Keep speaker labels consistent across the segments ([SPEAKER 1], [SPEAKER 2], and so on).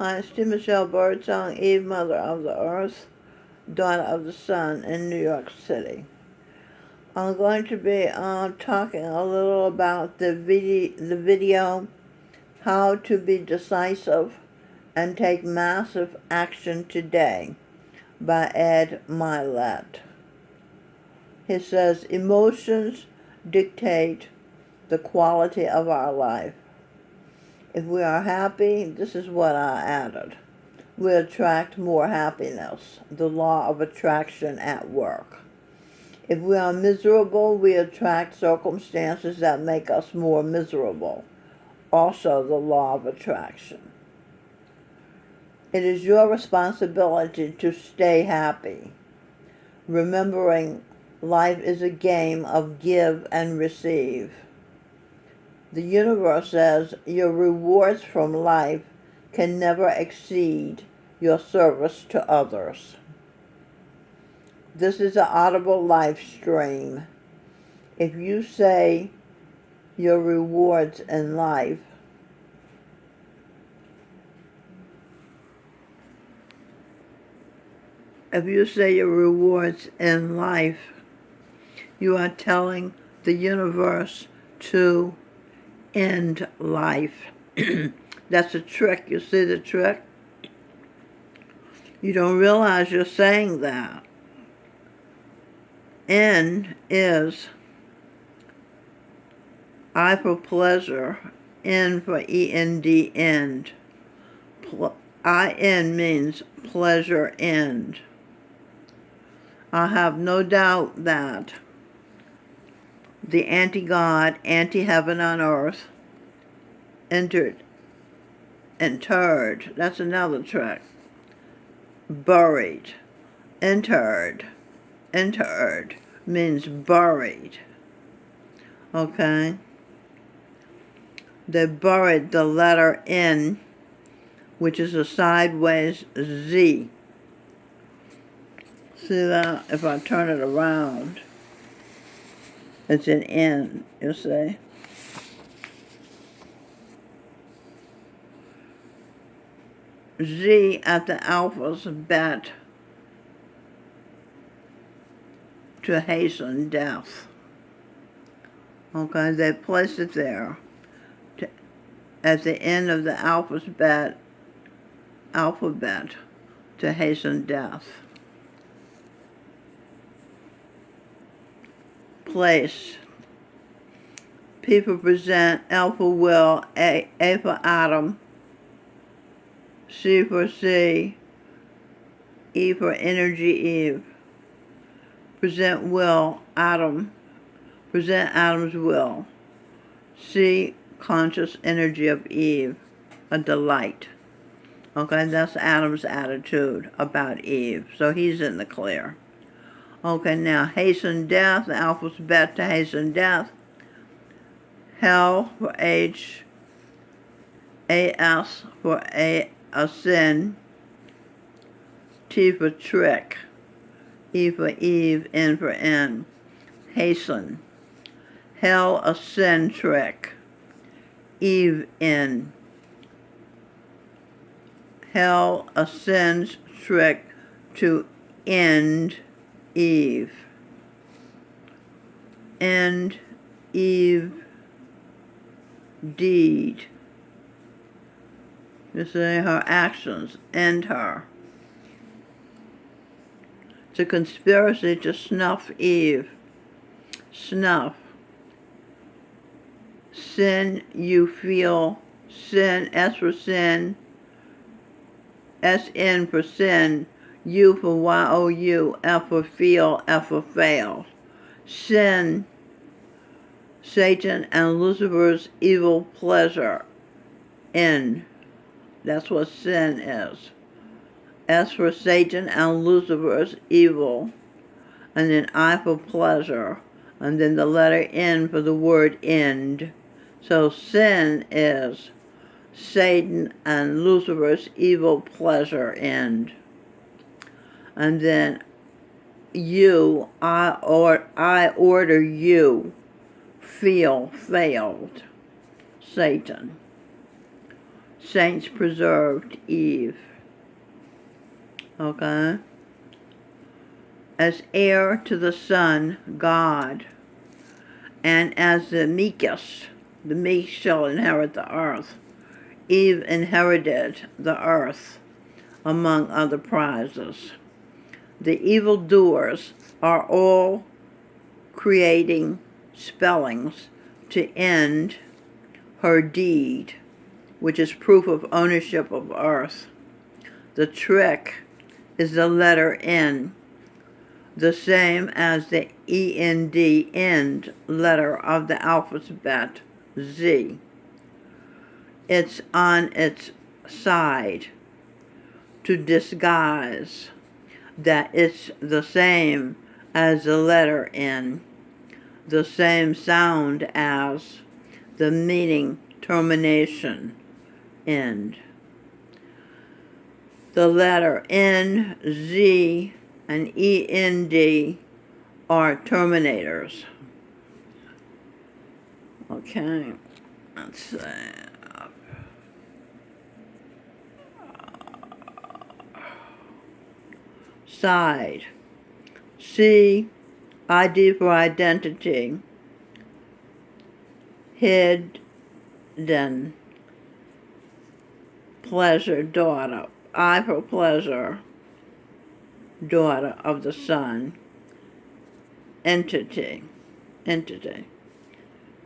[SPEAKER 1] Hi, it's T. Michelle Birdsong, Eve, Mother of the Earth, Daughter of the Sun in New York City. I'm going to be talking a little about the video, How to Be Decisive and Take Massive Action Today by Ed Mylett. He says, emotions dictate the quality of our life. If we are happy, this is what I added. We attract more happiness, the law of attraction at work. If we are miserable, we attract circumstances that make us more miserable, also the law of attraction. It is your responsibility to stay happy, remembering life is a game of give and receive. The universe says your rewards from life can never exceed your service to others. This is an Audible live stream. If you say your rewards in life, you are telling the universe to end life. That's a trick. You see the trick? You don't realize you're saying that. N is I for pleasure, N for E-N-D, end. I-N means pleasure end. I have no doubt that the anti-God, anti-heaven on earth, interred, that's another trick. Buried, interred means buried. Okay? They buried the letter N, which is a sideways Z. See that? If I turn it around, it's an N, you see? Z at the alphabet to hasten death. Okay, they placed it there at the end of the alphabet to hasten death. Place. P for present, L for will, A for atom, C for C, E for energy, Eve. Present will, atom, present atom's will. C, conscious energy of Eve, a delight. Okay, that's Adam's attitude about Eve, so he's in the clear. Okay, now hasten death, the alphabet to hasten death. Hell for H, A-S for a sin, T for trick, E for Eve, N for N. Hasten. Hell, a sin trick. Eve, N. Hell, a sin's trick to end Eve. End Eve deed. You see, her actions end her. It's a conspiracy to snuff Eve. Snuff. Sin, you feel. Sin, S for sin. S-N for sin. U for Y-O-U. F for feel. F for fail. Sin, Satan and Lucifer's evil pleasure. N. That's what sin is. S for Satan and Lucifer's evil. And then I for pleasure. And then the letter N for the word end. So sin is Satan and Lucifer's evil pleasure end. And then you, I order you, feel failed. Satan. saints preserved Eve. Okay? As heir to the Son, God, and as the meek shall inherit the earth. Eve inherited the earth, among other prizes. The evildoers are all creating spellings to end her deed, which is proof of ownership of earth. The trick is the letter N, the same as the END, end letter of the alphabet Z. It's on its side to disguise that it's the same as the letter N, the same sound as, the meaning termination, end. The letter N, Z, and END are terminators. Okay, let's see. Side. C, ID for identity. Hidden. Pleasure, daughter. I for pleasure, daughter of the Son. Entity.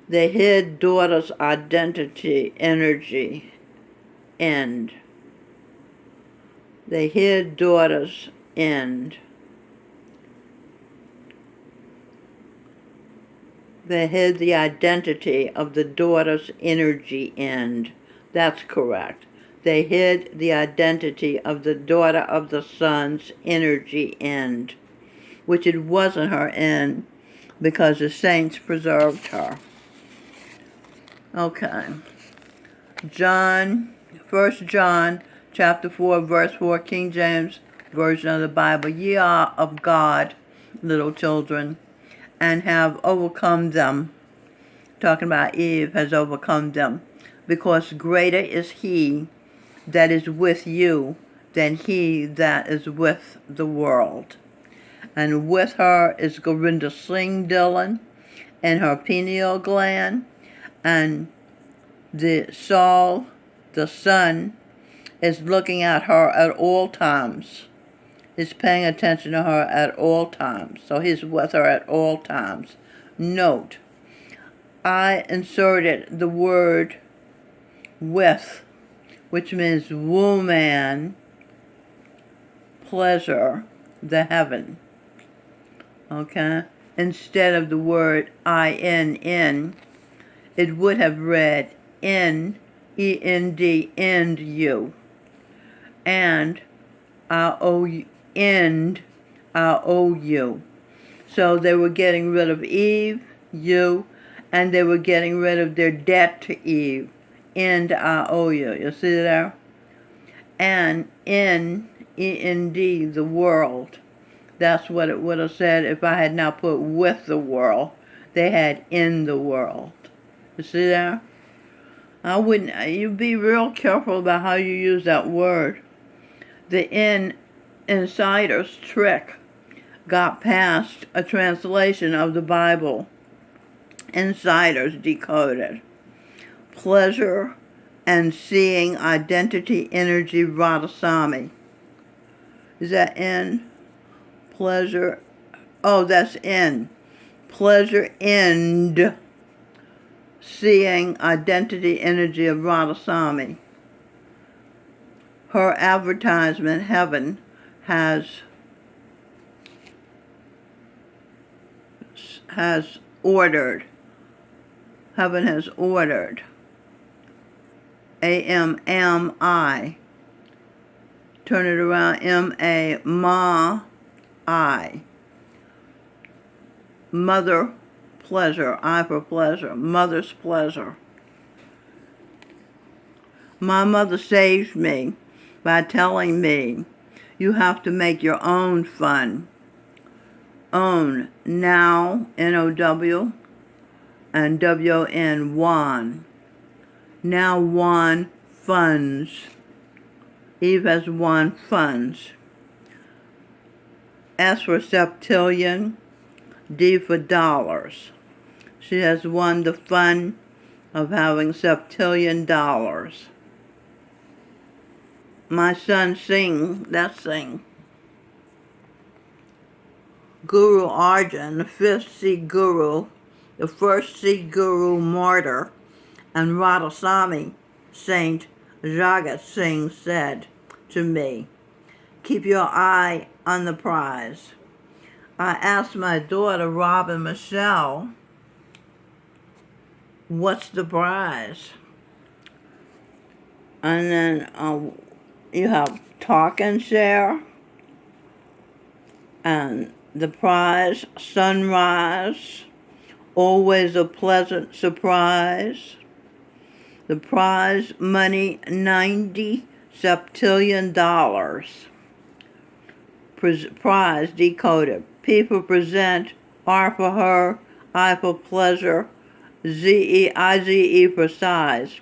[SPEAKER 1] They hid daughter's identity, energy, end. They hid daughter's end. They hid the identity of the daughter's energy end. That's correct. They hid the identity of the daughter of the Son's energy end, which it wasn't her end because the saints preserved her. Okay. 1 John chapter 4, verse 4, King James Version of the Bible. Ye are of God, little children, and have overcome them. Talking about Eve has overcome them. Because greater is he that is with you than he that is with the world. And with her is Gorinda Singh Dillon and her pineal gland. And the Saul, the Son, is looking at her at all times. Is paying attention to her at all times. So he's with her at all times. Note, I inserted the word with, which means woman, pleasure, the heaven. Okay? Instead of the word in, it would have read in, E-N-D, end you. And I-O-U. End, I-O-U. So they were getting rid of Eve, you, and they were getting rid of their debt to Eve. End, I-O-U. You see there? And in, E-N-D, the world. That's what it would have said if I had not put with the world. They had in the world. You see there? You be real careful about how you use that word. The insider's trick got past a translation of the Bible. Insiders decoded. Pleasure and seeing identity energy Radhaswami. Is that in? Pleasure. Oh, that's in. Pleasure end. Seeing identity energy of Radhaswami. Her advertisement, heaven, has ordered. Heaven has ordered. A-M-M-I. Turn it around. M-A. Ma-I. Mother pleasure. I for pleasure. Mother's pleasure. My mother saved me by telling me you have to make your own fun. Own. Now, N-O-W, and W-O-N, won. Now won funds. Eve has won funds. S for septillion, D for dollars. She has won the fun of having septillion dollars. My son sing, let's sing. Guru Arjan, the fifth Sikh guru, the first Sikh guru martyr, and Radhaswami Saint Jagat Singh said to me, "Keep your eye on the prize." I asked my daughter, Robin Michelle, "What's the prize?" And then you have Talk and Share, and the prize, Sunrise, Always a Pleasant Surprise. The prize money, $90 septillion. Prize decoded. P for present, R for her, I for pleasure, IZE for size.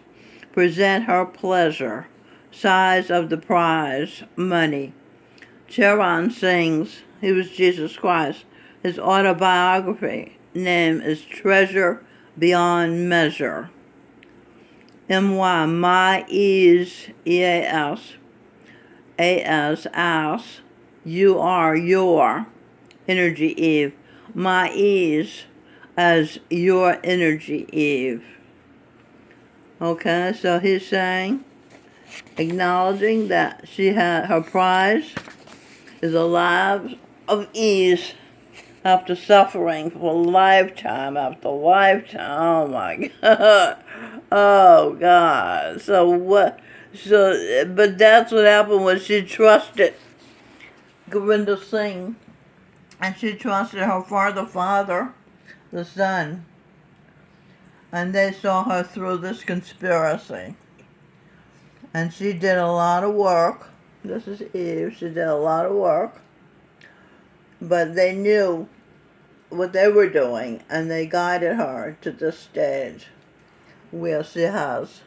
[SPEAKER 1] Present her pleasure. Size of the prize, money. Charan sings, he was Jesus Christ. His autobiography name is Treasure Beyond Measure. My is, EAS, as, you are your energy, Eve. My is as your energy, Eve. Okay, so he's saying, acknowledging that she had her prize is a life of ease after suffering for lifetime after lifetime. Oh my God. Oh God. So what? But that's what happened when she trusted Gurinder Singh, and she trusted her father, the son, and they saw her through this conspiracy. And she did a lot of work. This is Eve. She did a lot of work. But they knew what they were doing, and they guided her to this stage where she has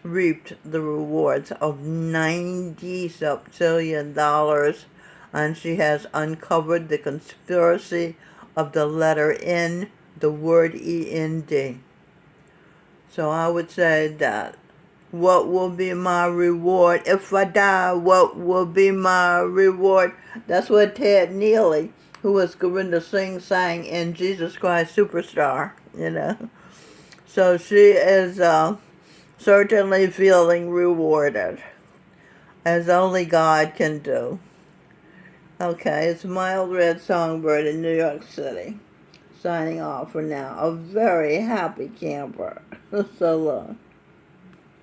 [SPEAKER 1] reaped the rewards of $90 septillion, and she has uncovered the conspiracy of the letter N, the word END. So I would say that, what will be my reward? If I die, what will be my reward? That's what Ted Neely, who was Gurinder Singh, sang in Jesus Christ Superstar, So she is certainly feeling rewarded, as only God can do. Okay, it's Mild Red Songbird in New York City, signing off for now. A very happy camper. So long.